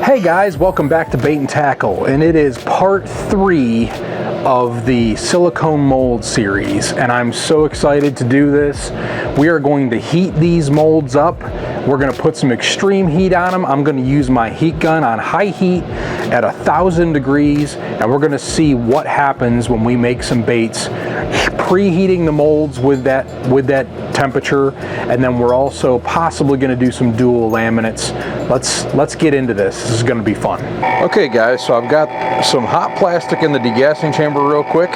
Hey guys, welcome back to Bait and Tackle, and it is part 3 of the silicone mold series, and I'm so excited to do this. We are going to heat these molds up. We're going to put some extreme heat on them. I'm going to use my heat gun on high heat at 1,000 degrees, and we're going to see what happens when we make some baits, preheating the molds with that temperature, and then we're also possibly going to do some dual laminates. Let's get into this. This is going to be fun. Okay guys, so I've got some hot plastic in the degassing chamber real quick,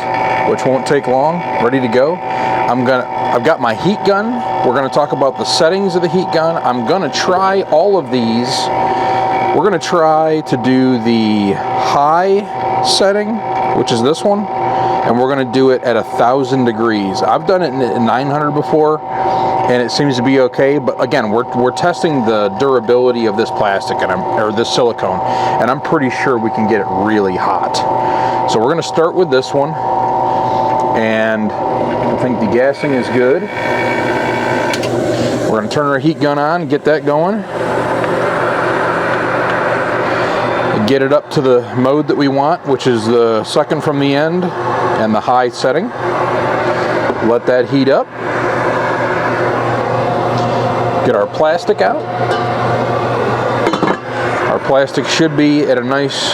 which won't take long, ready to go. I've got my heat gun. We're going to talk about the settings of the heat gun. I'm going to try all of these. We're going to try to do the high setting, which is this one, and we're going to do it at 1,000 degrees. I've done it at 900 before, and it seems to be okay. But again, we're testing the durability of this plastic or this silicone, and I'm pretty sure we can get it really hot. So we're going to start with this one, and I think degassing is good. We're going to turn our heat gun on, get that going. Get it up to the mode that we want, which is the second from the end and the high setting. Let that heat up. Get our plastic out. Our plastic should be at a nice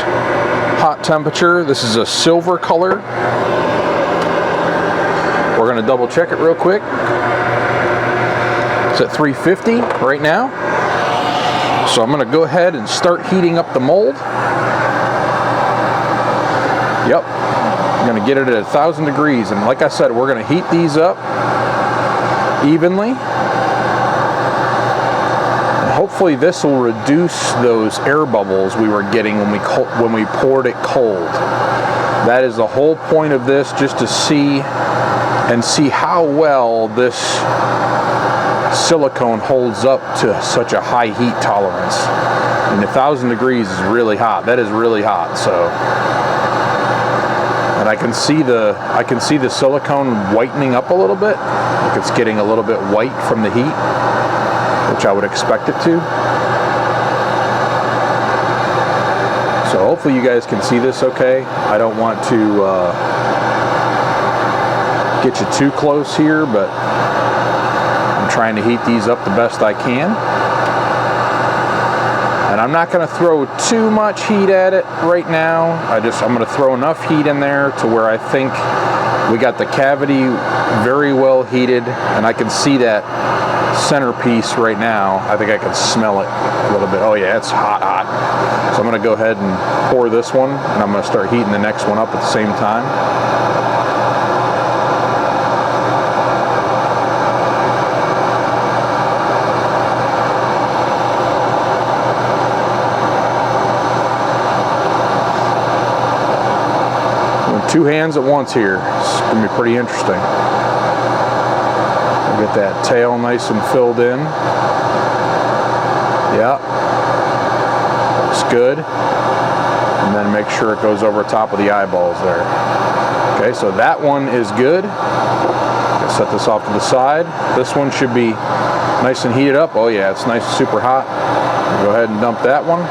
hot temperature. This is a silver color. We're going to double check it real quick. It's at 350 right now. So I'm going to go ahead and start heating up the mold. Yep, I'm going to get it at 1,000 degrees, and like I said, we're going to heat these up evenly. And hopefully this will reduce those air bubbles we were getting when we poured it cold. That is the whole point of this, just to see how well this silicone holds up to such a high heat tolerance. And 1,000 degrees is really hot. That is really hot. So, and I can see the silicone whitening up a little bit. Like it's getting a little bit white from the heat, which I would expect it to. So hopefully you guys can see this okay. I don't want to get you too close here, but I'm trying to heat these up the best I can. And I'm not going to throw too much heat at it right now. I'm going to throw enough heat in there to where I think we got the cavity very well heated, and I can see that centerpiece right now. I think I can smell it a little bit. Oh yeah, it's hot, hot. So I'm going to go ahead and pour this one, and I'm going to start heating the next one up at the same time. Two hands at once here. It's going to be pretty interesting. I'll get that tail nice and filled in. Yeah. Looks good. And then make sure it goes over top of the eyeballs there. Okay, so that one is good. I'll set this off to the side. This one should be nice and heated up. Oh yeah, it's nice and super hot. I'll go ahead and dump that one.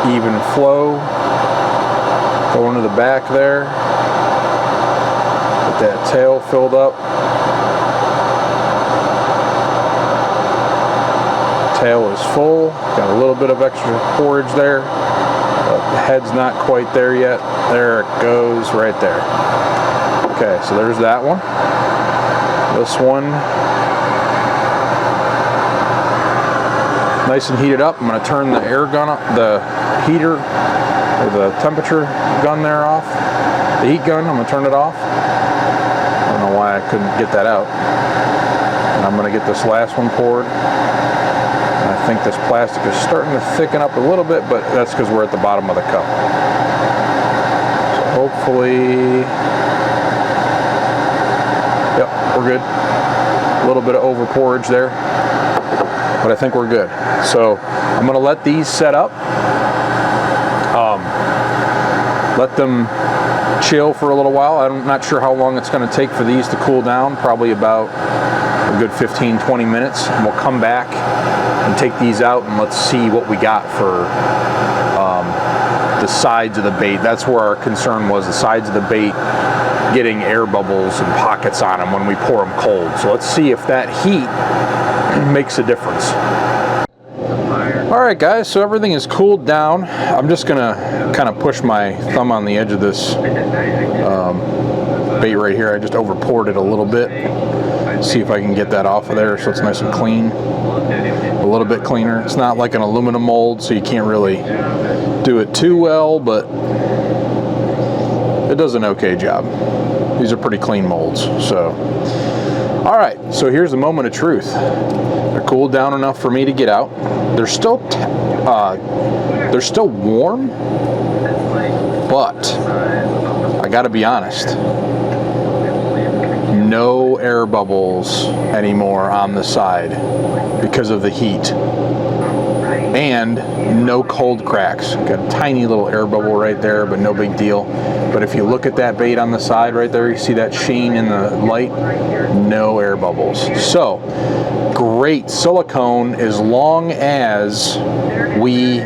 Even flow going to the back there. Get that tail filled up. Tail is full. Got a little bit of extra porridge there, but the head's not quite there yet. There it goes right there. Okay, so there's that one. This one, nice and heated up. I'm going to turn the air gun up, the heater or the temperature gun there off. the heat gun. I'm gonna turn it off. I don't know why I couldn't get that out. And I'm gonna get this last one poured. And I think this plastic is starting to thicken up a little bit, but that's because we're at the bottom of the cup. So hopefully, yep, we're good. A little bit of over pourage there, but I think we're good. So I'm gonna let these set up. Let them chill for a little while. I'm not sure how long it's going to take for these to cool down, probably about a good 15-20 minutes, and we'll come back and take these out and let's see what we got for the sides of the bait. That's where our concern was, the sides of the bait getting air bubbles and pockets on them when we pour them cold. So let's see if that heat makes a difference. Alright guys, so everything is cooled down. I'm just gonna kind of push my thumb on the edge of this bait right here. I just over poured it a little bit. See if I can get that off of there so it's nice and clean. A little bit cleaner. It's not like an aluminum mold, so you can't really do it too well, but it does an okay job. These are pretty clean molds. So, alright, so here's the moment of truth. They're cooled down enough for me to get out. They're still warm, but I gotta be honest, no air bubbles anymore on the side because of the heat, and no cold cracks. Got a tiny little air bubble right there, but no big deal. But if you look at that bait on the side right there, you see that sheen in the light? No air bubbles. So, great silicone as long as we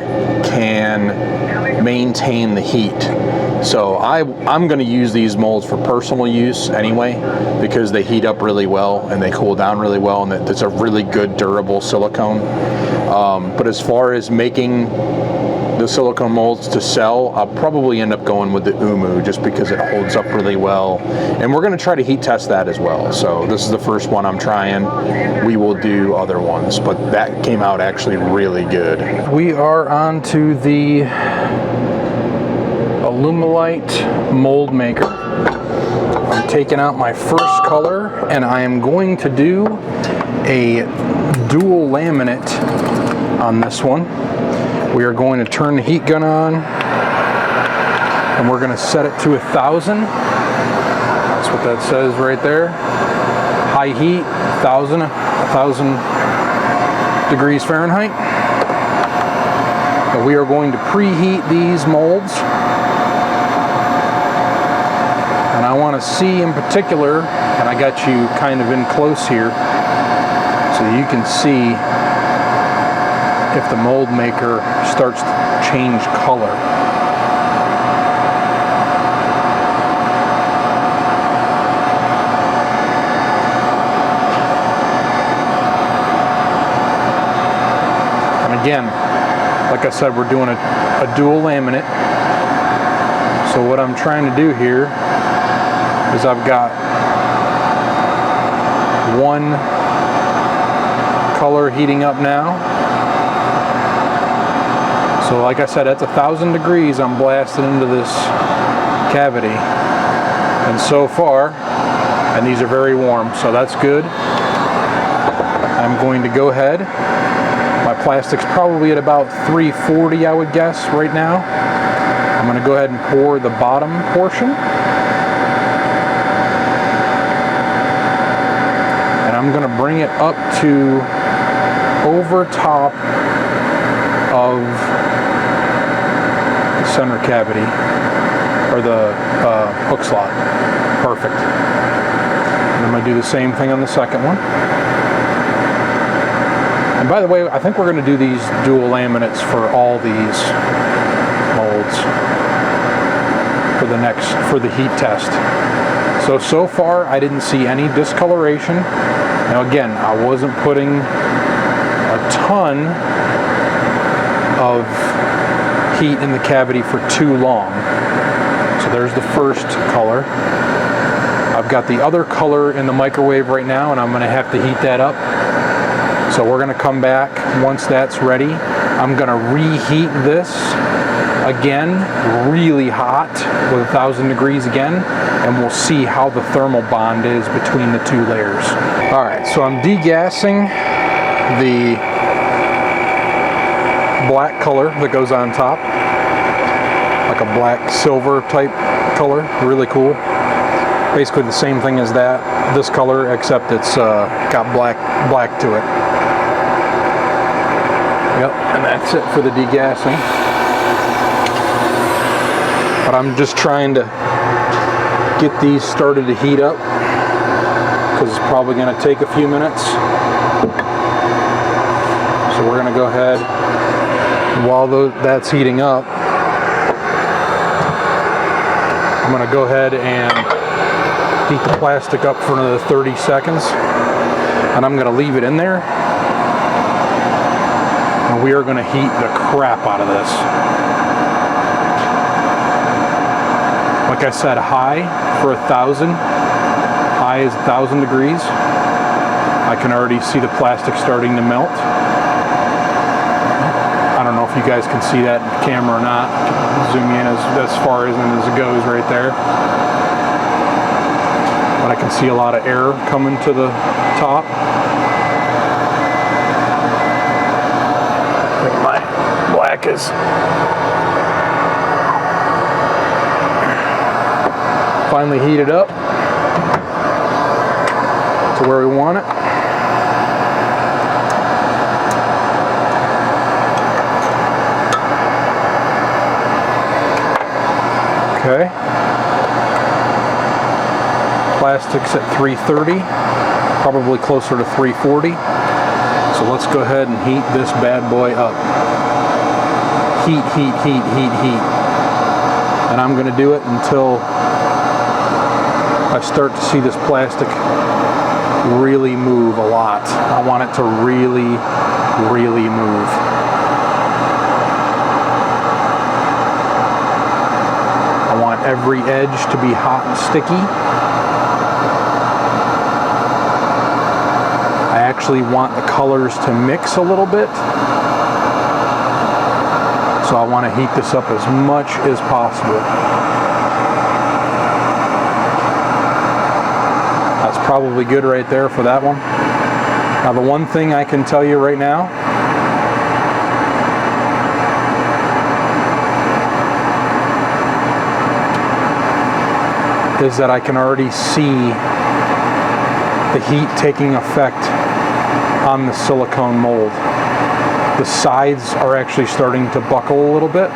can maintain the heat. So I'm going to use these molds for personal use anyway, because they heat up really well and they cool down really well, and it's a really good durable silicone. But as far as making the silicone molds to sell, I'll probably end up going with the Umu just because it holds up really well. And we're going to try to heat test that as well. So this is the first one I'm trying. We will do other ones, but that came out actually really good. We are on to the Alumalite mold maker. I'm taking out my first color and I am going to do a dual laminate on this one. We are going to turn the heat gun on and we're going to set it to 1,000. That's what that says right there. High heat, 1,000 degrees Fahrenheit. And we are going to preheat these molds. And I want to see in particular, and I got you kind of in close here, so you can see if the mold maker starts to change color. And again, like I said, we're doing a dual laminate. So what I'm trying to do here is I've got one color heating up now. So like I said, at 1,000 degrees, I'm blasting into this cavity. And so far, and these are very warm, so that's good. I'm going to go ahead. My plastic's probably at about 340, I would guess, right now. I'm going to go ahead and pour the bottom portion. And I'm going to bring it up to over top of center cavity, or the hook slot. Perfect. And I'm going to do the same thing on the second one. And by the way, I think we're going to do these dual laminates for all these molds for the heat test. So far I didn't see any discoloration. Now again, I wasn't putting a ton of heat in the cavity for too long. So there's the first color. I've got the other color in the microwave right now, and I'm going to have to heat that up. So we're going to come back once that's ready. I'm going to reheat this again, really hot with 1,000 degrees again, and we'll see how the thermal bond is between the two layers. All right, so I'm degassing the black color that goes on top, like a black silver type color, really cool. Basically the same thing as this color, except it's got black to it. Yep, and that's it for the degassing. But I'm just trying to get these started to heat up, because it's probably going to take a few minutes. So we're going to go ahead, while that's heating up, I'm going to go ahead and heat the plastic up for another 30 seconds, and I'm going to leave it in there, and we are going to heat the crap out of this. Like I said, high for 1,000. High is 1,000 degrees. I can already see the plastic starting to melt. I don't know if you guys can see that in the camera or not. Zoom in as far as it goes right there. But I can see a lot of air coming to the top. I think my black is finally heated up to where we want it. Okay. Plastic's at 330, probably closer to 340. So let's go ahead and heat this bad boy up. Heat, heat, heat, heat, heat. And I'm going to do it until I start to see this plastic really move a lot. I want it to really, really move. I want every edge to be hot and sticky. I actually want the colors to mix a little bit. So I want to heat this up as much as possible. That's probably good right there for that one. Now the one thing I can tell you right now is that I can already see the heat taking effect on the silicone mold. The sides are actually starting to buckle a little bit,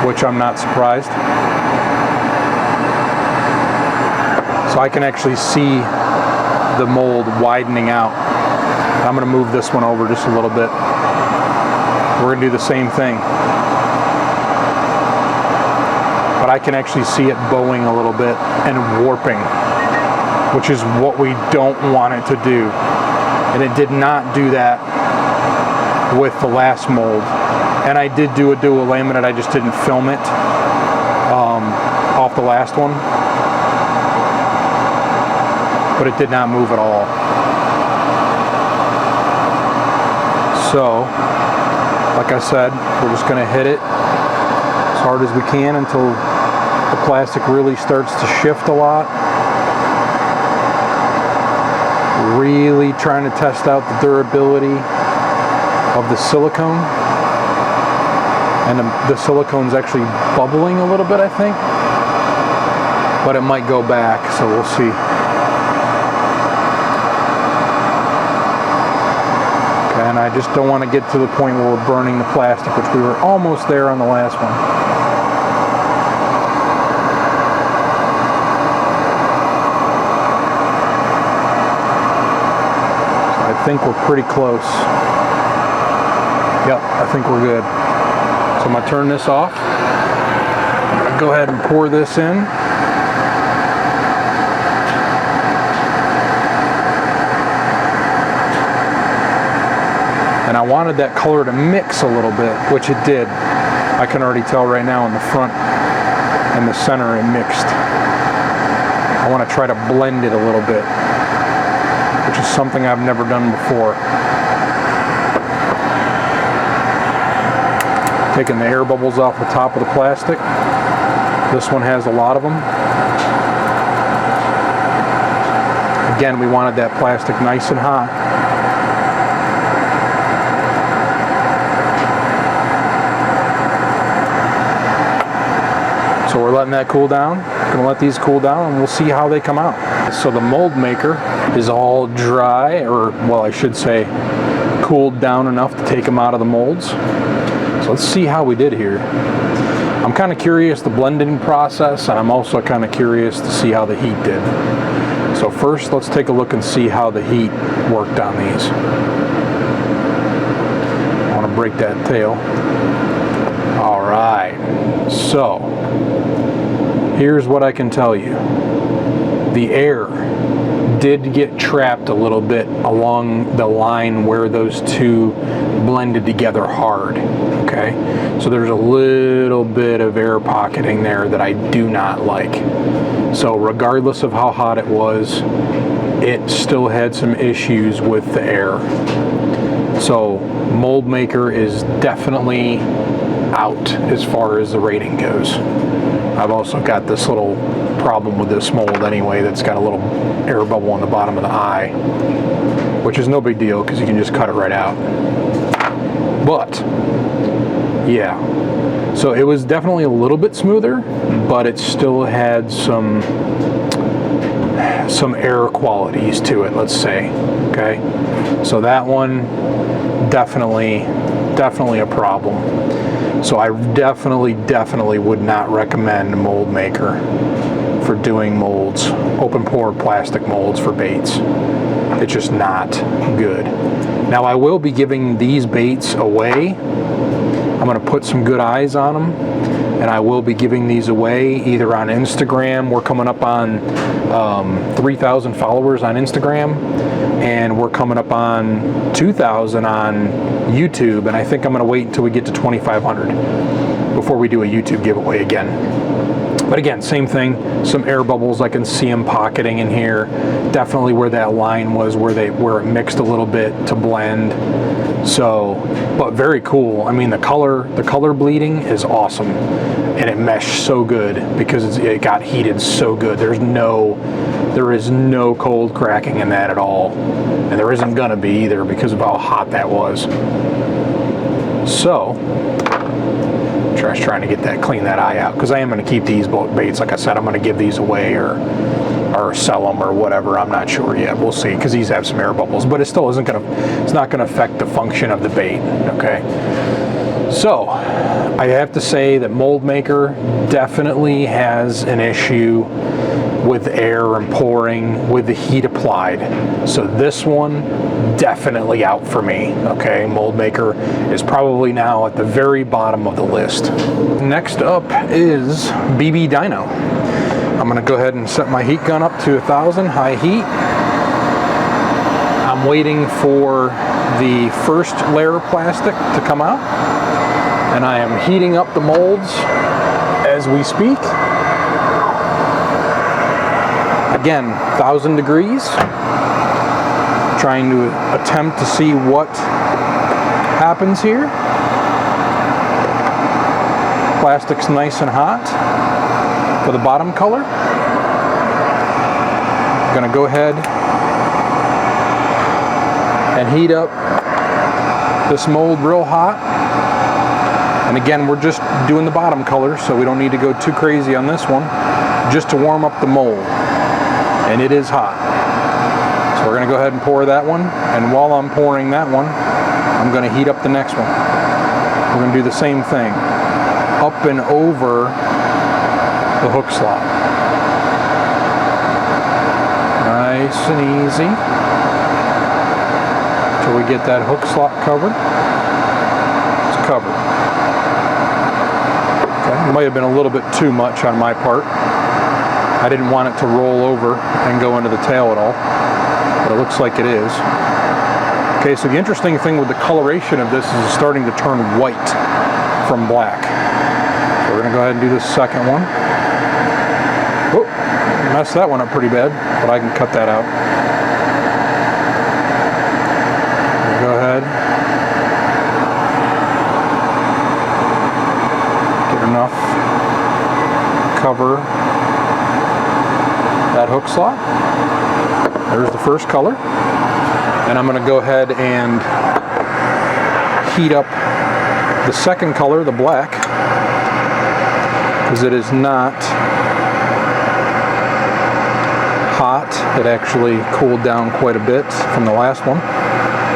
which I'm not surprised. So I can actually see the mold widening out. I'm going to move this one over just a little bit. We're going to do the same thing. But I can actually see it bowing a little bit and warping, which is what we don't want it to do. And it did not do that with the last mold. And I did do a dual laminate, I just didn't film it off the last one. But it did not move at all. So, like I said, we're just going to hit it as hard as we can until the plastic really starts to shift a lot. Really trying to test out the durability of the silicone. And the silicone's actually bubbling a little bit, I think. But it might go back, so we'll see. And I just don't want to get to the point where we're burning the plastic, which we were almost there on the last one. So I think we're pretty close. Yep, I think we're good. So I'm going to turn this off. I'm going to go ahead and pour this in. And I wanted that color to mix a little bit, which it did. I can already tell right now in the front and the center it mixed. I want to try to blend it a little bit, which is something I've never done before. Taking the air bubbles off the top of the plastic. This one has a lot of them. Again, we wanted that plastic nice and hot. So we're letting that cool down. Gonna let these cool down and we'll see how they come out. So the mold maker is all dry, or well, I should say cooled down enough to take them out of the molds. So let's see how we did here. I'm kind of curious the blending process, and I'm also kind of curious to see how the heat did. So first, let's take a look and see how the heat worked on these. I want to break that tail. All right, so here's what I can tell you. The air did get trapped a little bit along the line where those two blended together hard, okay? So there's a little bit of air pocketing there that I do not like. So regardless of how hot it was, it still had some issues with the air. So mold maker is definitely out as far as the rating goes. I've also got this little problem with this mold anyway that's got a little air bubble on the bottom of the eye, which is no big deal because you can just cut it right out. But yeah, so it was definitely a little bit smoother, but it still had some air qualities to it, let's say. Okay, so that one definitely a problem. So I definitely would not recommend mold maker for doing molds, open pore plastic molds for baits. It's just not good. Now I will be giving these baits away. I'm going to put some good eyes on them, and I will be giving these away either on Instagram. We're coming up on 3,000 followers on Instagram, and we're coming up on 2,000 on YouTube, and I think I'm going to wait until we get to 2,500 before we do a YouTube giveaway again. But again, same thing, some air bubbles, I can see them pocketing in here. Definitely where that line was, where it mixed a little bit to blend. So, but very cool. I mean, the color bleeding is awesome, and it meshed so good because it got heated so good. There is no cold cracking in that at all, and there isn't gonna be either because of how hot that was. So, trying to clean that eye out, because I am going to keep these baits. Like I said, I'm going to give these away or sell them or whatever. I'm not sure yet. We'll see, because these have some air bubbles, but it still isn't going to. It's not going to affect the function of the bait. Okay. So I have to say that mold maker definitely has an issue with air and pouring with the heat applied. So this one definitely out for me. Okay, mold maker is probably now at the very bottom of the list. Next up is BB Dino. I'm gonna go ahead and set my heat gun up to 1,000 high heat. I'm waiting for the first layer of plastic to come out, and I am heating up the molds as we speak. Again, 1,000 degrees. Trying to attempt to see what happens here. Plastic's nice and hot for the bottom color. I'm gonna go ahead and heat up this mold real hot. And again, we're just doing the bottom color, so we don't need to go too crazy on this one, just to warm up the mold. And it is hot. So we're going to go ahead and pour that one, and while I'm pouring that one, I'm going to heat up the next one. We're going to do the same thing, up and over the hook slot. Nice and easy until we get that hook slot covered. It's covered. Okay. It might have been a little bit too much on my part. I didn't want it to roll over and go into the tail at all, but it looks like it is. Okay, so the interesting thing with the coloration of this is it's starting to turn white from black. So we're going to go ahead and do this second one. Oh, messed that one up pretty bad, but I can cut that out. Go ahead. enough to cover that hook slot. There's the first color. And I'm going to go ahead and heat up the second color, the black, because it is not hot. It actually cooled down quite a bit from the last one.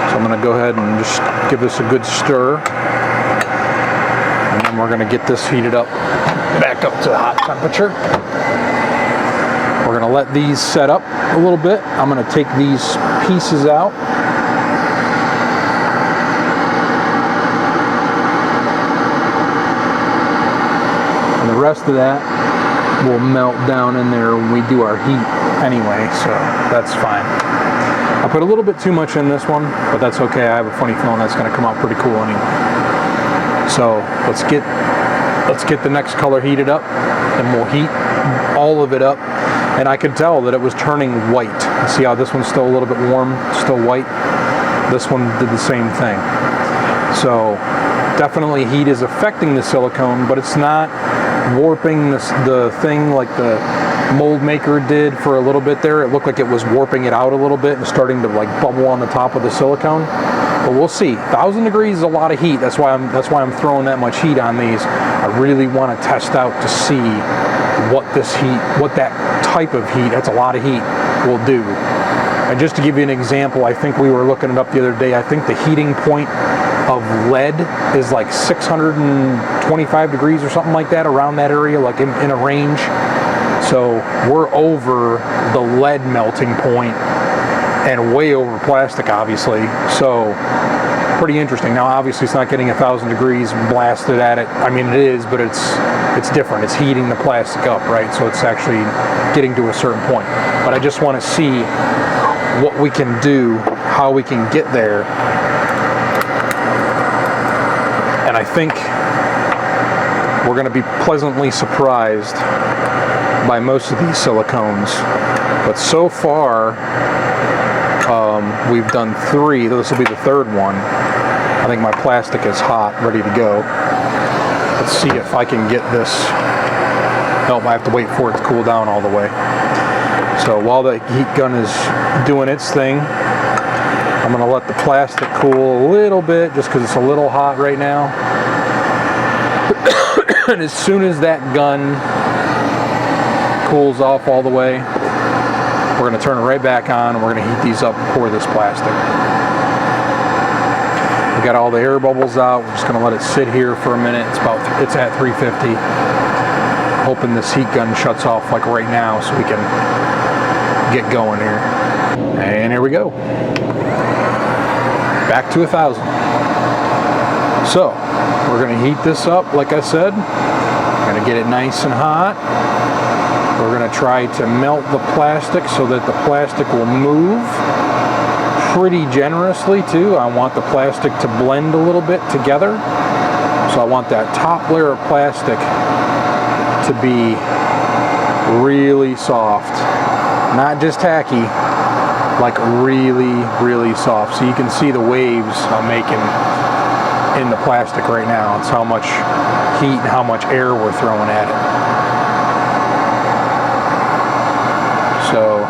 So I'm going to go ahead and just give this a good stir. And then we're going to get this heated up, back up to hot temperature. We're going to let these set up a little bit. I'm going to take these pieces out. And the rest of that will melt down in there when we do our heat anyway, so that's fine. I put a little bit too much in this one, but that's okay. I have a funny feeling that's going to come out pretty cool anyway. So let's get the next color heated up, and we'll heat all of it up. And I could tell that it was turning white. See how this one's still a little bit warm, still white? This one did the same thing. So definitely heat is affecting the silicone, but it's not warping the thing like the mold maker did for a little bit there. It looked like it was warping it out a little bit and starting to like bubble on the top of the silicone. But we'll see. 1,000 degrees is a lot of heat. That's why I'm throwing that much heat on these. I really want to test out to see what that type of heat, that's a lot of heat, will do. And just to give you an example, I think we were looking it up the other day. I think the heating point of lead is like 625 degrees or something like that, around that area, like in a range. So we're over the lead melting point and way over plastic, obviously. So pretty interesting. Now obviously it's not getting 1,000 degrees blasted at it. I mean, it is, but it's different. It's heating the plastic up, right? So it's actually getting to a certain point. But I just want to see what we can do, how we can get there. And I think we're going to be pleasantly surprised by most of these silicones. But so far, we've done 3. This will be the 3rd one. I think my plastic is hot, ready to go. Let's see if I can get this. Nope, I have to wait for it to cool down all the way. So while the heat gun is doing its thing, I'm going to let the plastic cool a little bit, just because it's a little hot right now. And as soon as that gun cools off all the way, we're going to turn it right back on, and we're going to heat these up and pour this plastic. We got all the air bubbles out. We're just going to let it sit here for a minute. It's at 350. Hoping this heat gun shuts off like right now so we can get going here. And here we go. Back to 1,000. So we're going to heat this up, like I said. We're going to get it nice and hot. We're going to try to melt the plastic so that the plastic will move pretty generously too. I want the plastic to blend a little bit together. So I want that top layer of plastic to be really soft. Not just tacky, like really, really soft. So you can see the waves I'm making in the plastic right now. It's how much heat and how much air we're throwing at it. So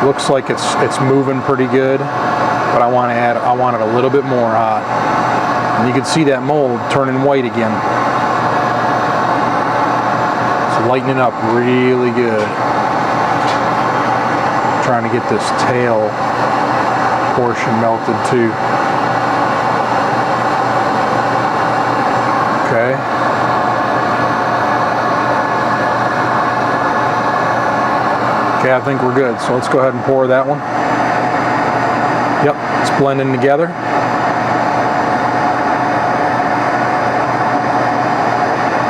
looks like it's moving pretty good, but I want it a little bit more hot. And you can see that mold turning white again. It's lightening up really good. I'm trying to get this tail portion melted too. Okay. Okay, I think we're good. So let's go ahead and pour that one. Yep, it's blending together.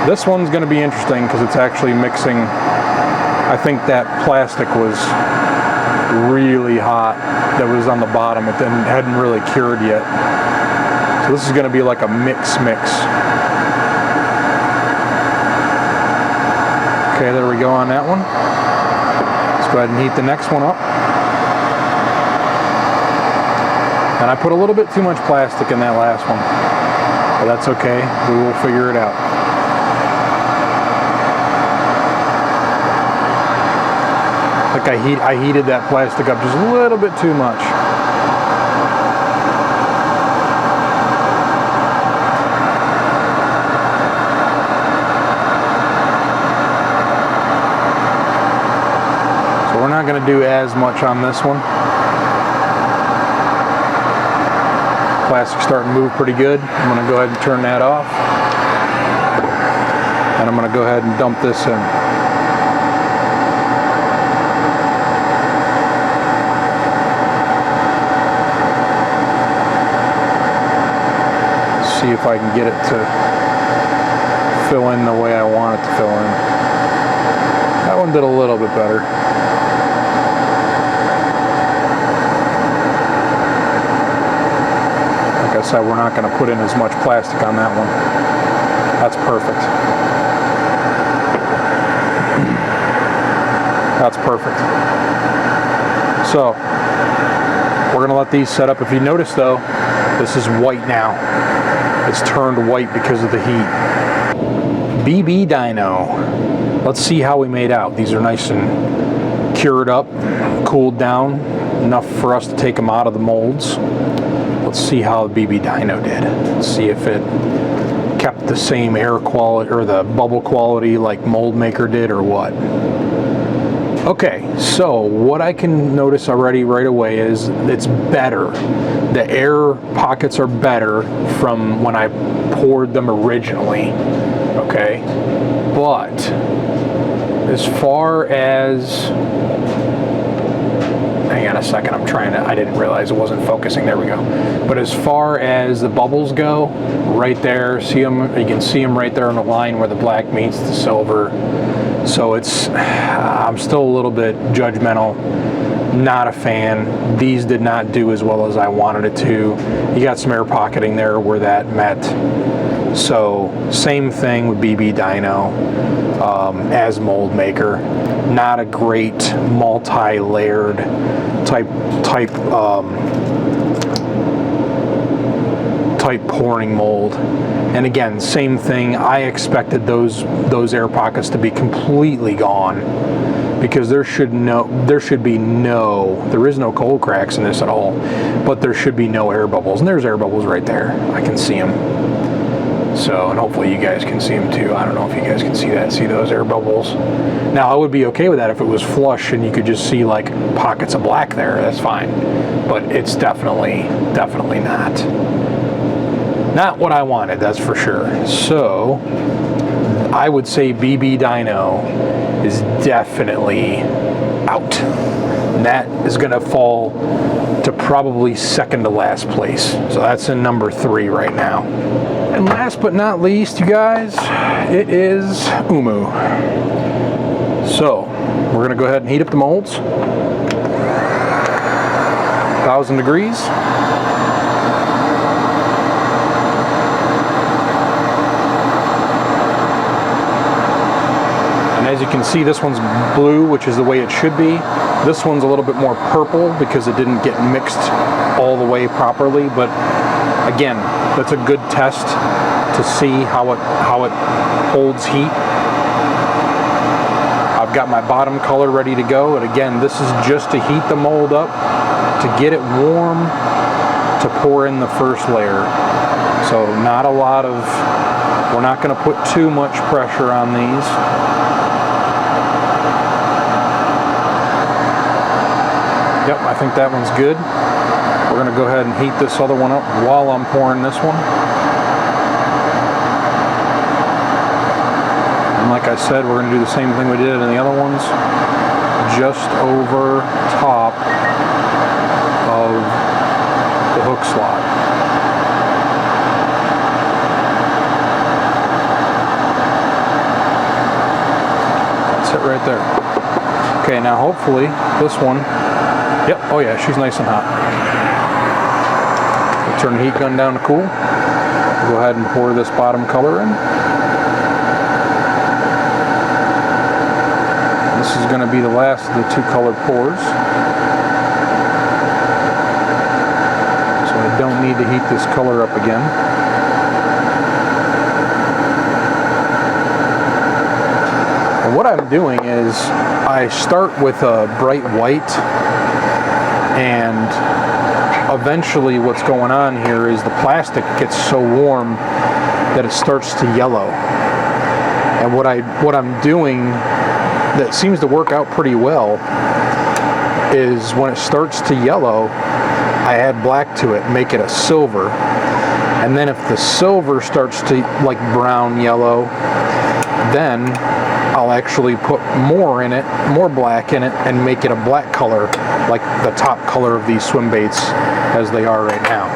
This one's going to be interesting because it's actually mixing. I think that plastic was really hot that was on the bottom. It hadn't really cured yet. So this is going to be like a mix. Okay, there we go on that one. Go ahead and heat the next one up. And I put a little bit too much plastic in that last one, but that's okay. We will figure it out. like I heated that plastic up just a little bit too much. So we're not going to do as much on this one. Plastic's starting to move pretty good. I'm going to go ahead and turn that off. And I'm going to go ahead and dump this in. See if I can get it to fill in the way I want it to fill in. That one did a little bit better. Like I said, we're not going to put in as much plastic on that one. That's perfect. That's perfect. So, we're going to let these set up. If you notice though, this is white now. It's turned white because of the heat. BB Dino. Let's see how we made out. These are nice and cured up, cooled down, enough for us to take them out of the molds. Let's see how the BB Dino did. Let's see if it kept the same air quality or the bubble quality like Mold Maker did or what. Okay, so what I can notice already right away is it's better. The air pockets are better from when I poured them originally, okay? But as far as, hang on a second, I didn't realize it wasn't focusing, there we go. But as far as the bubbles go, right there, see them, you can see them right there on the line where the black meets the silver. So it's, I'm still a little bit judgmental, not a fan. These did not do as well as I wanted it to. You got some air pocketing there where that met. So same thing with BB Dino as Mold Maker. Not a great multi-layered type pouring mold. And again, same thing, I expected those air pockets to be completely gone because there is no cold cracks in this at all, but there should be no air bubbles. And there's air bubbles right there. I can see them. So, and hopefully you guys can see them too. I don't know if you guys can see that, see those air bubbles. Now, I would be okay with that if it was flush and you could just see like pockets of black there, that's fine. But it's definitely not what I wanted, that's for sure. So, I would say BB Dino is definitely out. And that is going to fall to probably second to last place. So that's in number 3 right now. And last but not least, you guys, it is Umu. So, we're going to go ahead and heat up the molds. 1,000 degrees. As you can see, this one's blue, which is the way it should be. This one's a little bit more purple because it didn't get mixed all the way properly. But again, that's a good test to see how it holds heat. I've got my bottom color ready to go, and again, this is just to heat the mold up, to get it warm, to pour in the first layer. So not a lot of, we're not going to put too much pressure on these. Yep, I think that one's good. We're going to go ahead and heat this other one up while I'm pouring this one. And like I said, we're going to do the same thing we did in the other ones, just over top of the hook slot. That's it right there. Okay, now hopefully this one, yep, oh yeah, she's nice and hot. We'll turn the heat gun down to cool. Go ahead and pour this bottom color in. This is going to be the last of the 2 colored pours. So I don't need to heat this color up again. And what I'm doing is I start with a bright white, and eventually what's going on here is the plastic gets so warm that it starts to yellow. And what I'm doing that seems to work out pretty well is when it starts to yellow, I add black to it, make it a silver. And then if the silver starts to like brown yellow, then I'll actually put more in it, more black in it, and make it a black color, like the top color of these swim baits as they are right now.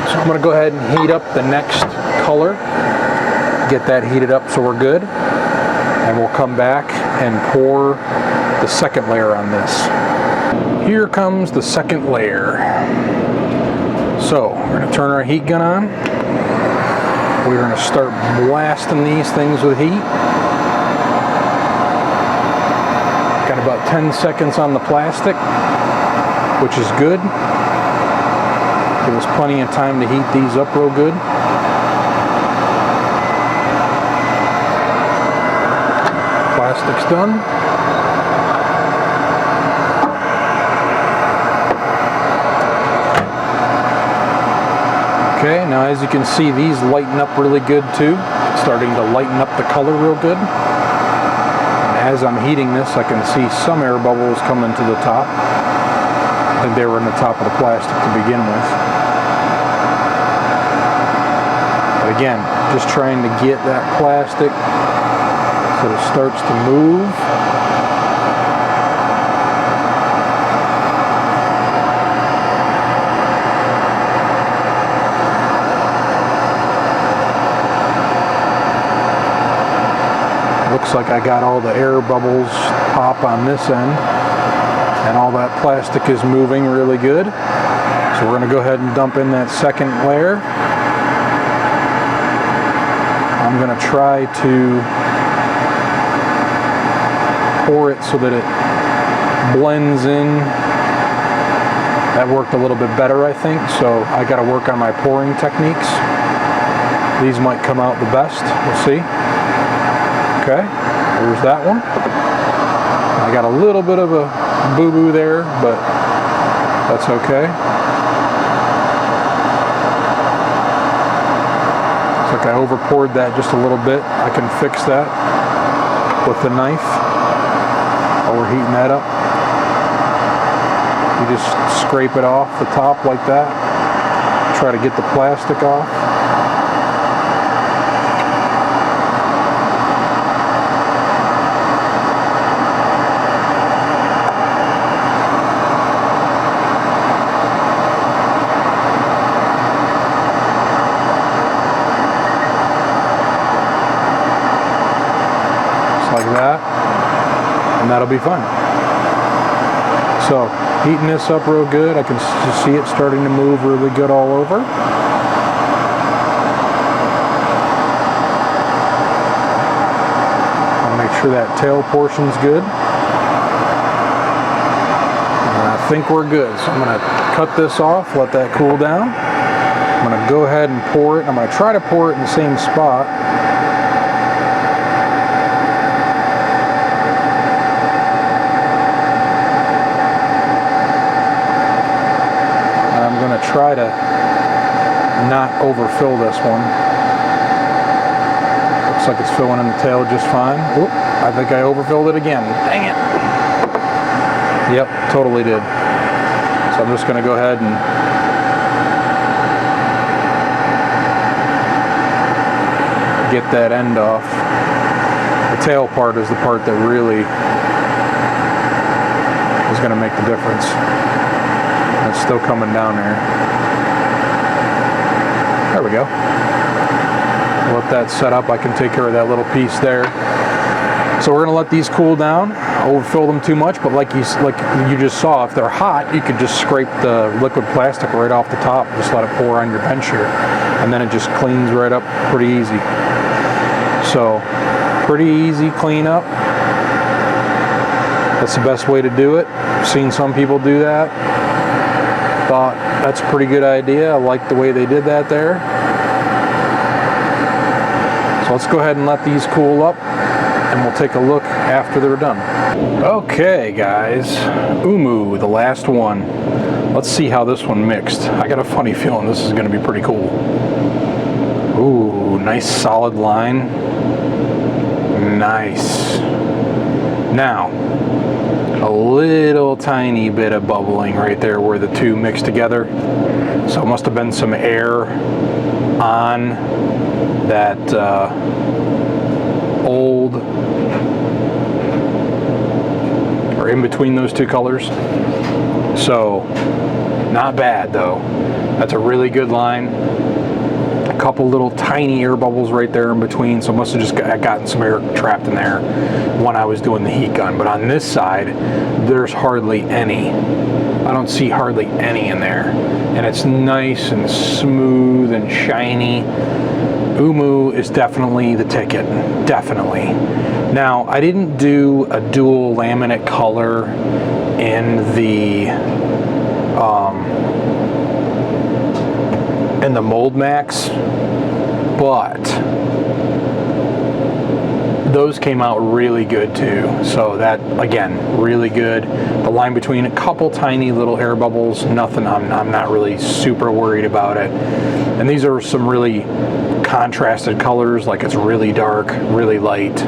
So I'm going to go ahead and heat up the next color, get that heated up so we're good, and we'll come back and pour the second layer on this. Here comes the second layer. So we're going to turn our heat gun on. We're going to start blasting these things with heat. Got about 10 seconds on the plastic, which is good. Give us plenty of time to heat these up real good. Plastic's done. Okay, now as you can see, these lighten up really good too. It's starting to lighten up the color real good. And as I'm heating this, I can see some air bubbles coming to the top. I think they were in the top of the plastic to begin with. But again, just trying to get that plastic so it starts to move. Looks like I got all the air bubbles pop on this end, and all that plastic is moving really good. So we're going to go ahead and dump in that second layer. I'm going to try to pour it so that it blends in. That worked a little bit better, I think, so I got to work on my pouring techniques. These might come out the best, we'll see. Okay, there's that one. I got a little bit of a boo-boo there, but that's okay. Looks like I over-poured that just a little bit. I can fix that with the knife while we're heating that up. You just scrape it off the top like that. Try to get the plastic off. Like that, and that'll be fine. So heating this up real good. I can just see it starting to move really good all over. I'll make sure that tail portion's good. And I think we're good. So I'm going to cut this off, let that cool down. I'm going to go ahead and pour it. I'm going to try to pour it in the same spot. Try to not overfill this one. Looks like it's filling in the tail just fine. Oop, I think I overfilled it again. Dang it. Yep, totally did. So I'm just going to go ahead and get that end off. The tail part is the part that really is going to make the difference. It's still coming down there. There we go. Let that set up. I can take care of that little piece there. So we're going to let these cool down. Overfill them too much, but like you just saw, if they're hot, you could just scrape the liquid plastic right off the top. Just let it pour on your bench here, and then it just cleans right up pretty easy. So pretty easy cleanup. That's the best way to do it. I've seen some people do that. Thought that's a pretty good idea. I like the way they did that there. So let's go ahead and let these cool up, and we'll take a look after they're done. Okay guys, Umu, the last one. Let's see how this one mixed. I got a funny feeling this is going to be pretty cool. Ooh, nice solid line. Nice. Now, a little tiny bit of bubbling right there where the two mixed together. So it must have been some air on that old, or in between those two colors. So not bad though. That's a really good line. A couple little tiny air bubbles right there in between, so must have just gotten some air trapped in there when I was doing the heat gun. But on this side, there's hardly any. I don't see hardly any in there. And it's nice and smooth and shiny. Umu is definitely the ticket, definitely. Now, I didn't do a dual laminate color in the Mold Max, but those came out really good too. So that, again, really good. The line between a couple tiny little air bubbles, nothing, I'm not really super worried about it. And these are some really contrasted colors, like it's really dark, really light.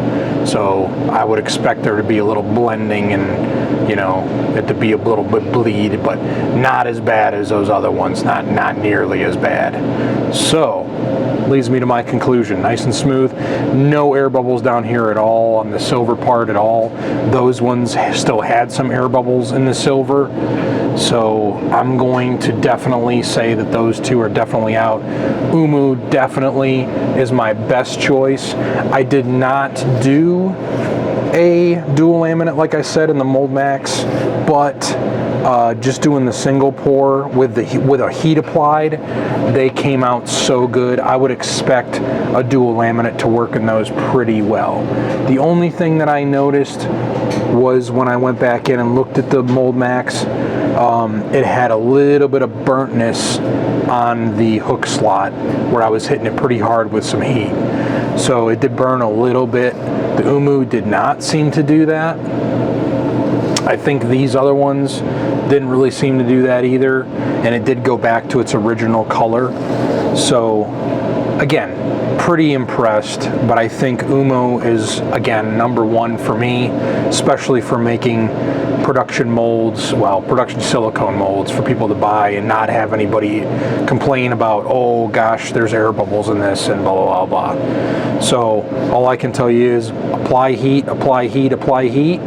So I would expect there to be a little blending and, you know, it to be a little bit bleed, but not as bad as those other ones, not nearly as bad. So leads me to my conclusion. Nice and smooth, no air bubbles down here at all on the silver part at all. Those ones still had some air bubbles in the silver, so I'm going to definitely say that those two are definitely out. Umu definitely is my best choice. I did not do a dual laminate like I said in the Mold Max, but just doing the single pour with a heat applied, they came out so good. I would expect a dual laminate to work in those pretty well. The only thing that I noticed was when I went back in and looked at the Mold Max, it had a little bit of burntness on the hook slot where I was hitting it pretty hard with some heat. So it did burn a little bit. The Umu did not seem to do that. I think these other ones didn't really seem to do that either, and it did go back to its original color. So again, pretty impressed, but I think Umu is, again, #1 for me, especially for making production molds, well, production silicone molds for people to buy and not have anybody complain about, oh gosh, there's air bubbles in this and blah, blah, blah, blah. So all I can tell you is apply heat, apply heat, apply heat,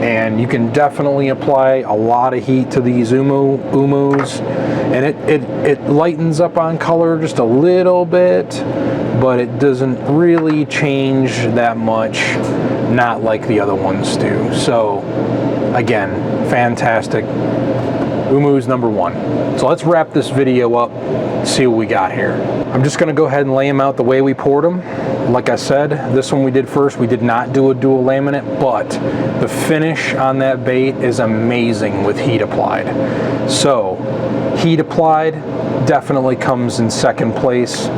and you can definitely apply a lot of heat to these Umus, and it lightens up on color just a little bit, but it doesn't really change that much, not like the other ones do. So again, fantastic. Umu's #1. So let's wrap this video up, see what we got here. I'm just gonna go ahead and lay them out the way we poured them. Like I said, this one we did first. We did not do a dual laminate, but the finish on that bait is amazing with heat applied. So heat applied definitely comes in second place.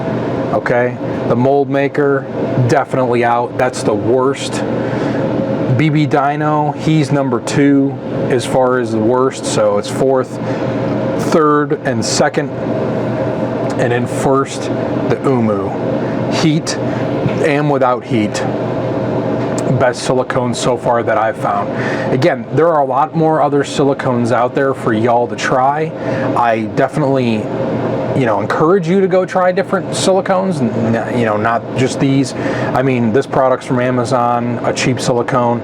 Okay, the Mold Maker definitely out. That's the worst. BB Dino, he's #2 as far as the worst, so it's fourth, third, and second, and in first, the Umu. Heat and without heat. Best silicone so far that I've found. Again, there are a lot more other silicones out there for y'all to try. I definitely, you know, encourage you to go try different silicones, you know, not just these. I mean, this product's from Amazon, a cheap silicone.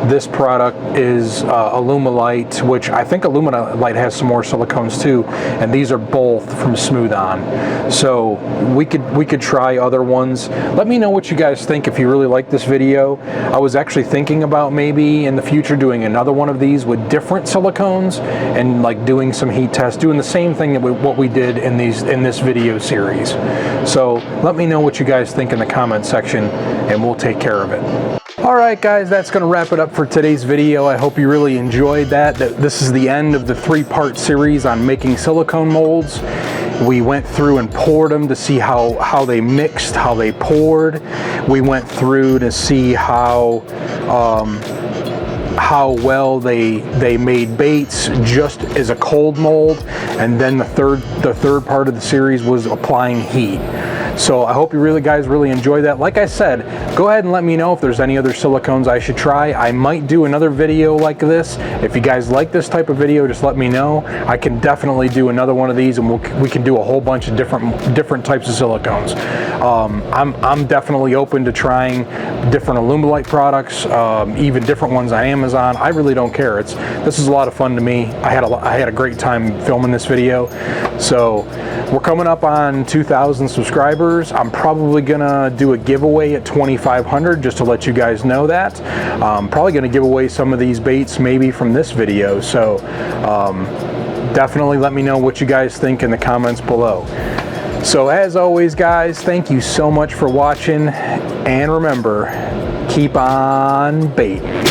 This product is Alumalite, which I think Alumalite has some more silicones too, and these are both from Smooth On. So we could try other ones. Let me know what you guys think if you really like this video. I was actually thinking about maybe in the future doing another one of these with different silicones and like doing some heat tests, doing the same thing that what we did in this video series. So let me know what you guys think in the comment section, and we'll take care of it. Alright guys, that's going to wrap it up for today's video. I hope you really enjoyed that. This is the end of the 3-part series on making silicone molds. We went through and poured them to see how they mixed, how they poured. We went through to see how well they made baits just as a cold mold, and then the third part of the series was applying heat. So I hope you guys really enjoy that. Like I said, go ahead and let me know if there's any other silicones I should try. I might do another video like this. If you guys like this type of video, just let me know. I can definitely do another one of these, and we can do a whole bunch of different types of silicones. I'm definitely open to trying different Alumalite products, even different ones on Amazon. I really don't care. This is a lot of fun to me. I had a great time filming this video. So we're coming up on 2,000 subscribers. I'm probably gonna do a giveaway at 2,500 just to let you guys know that. Probably gonna give away some of these baits maybe from this video. So definitely let me know what you guys think in the comments below. So as always, guys, thank you so much for watching, and remember, keep on baiting.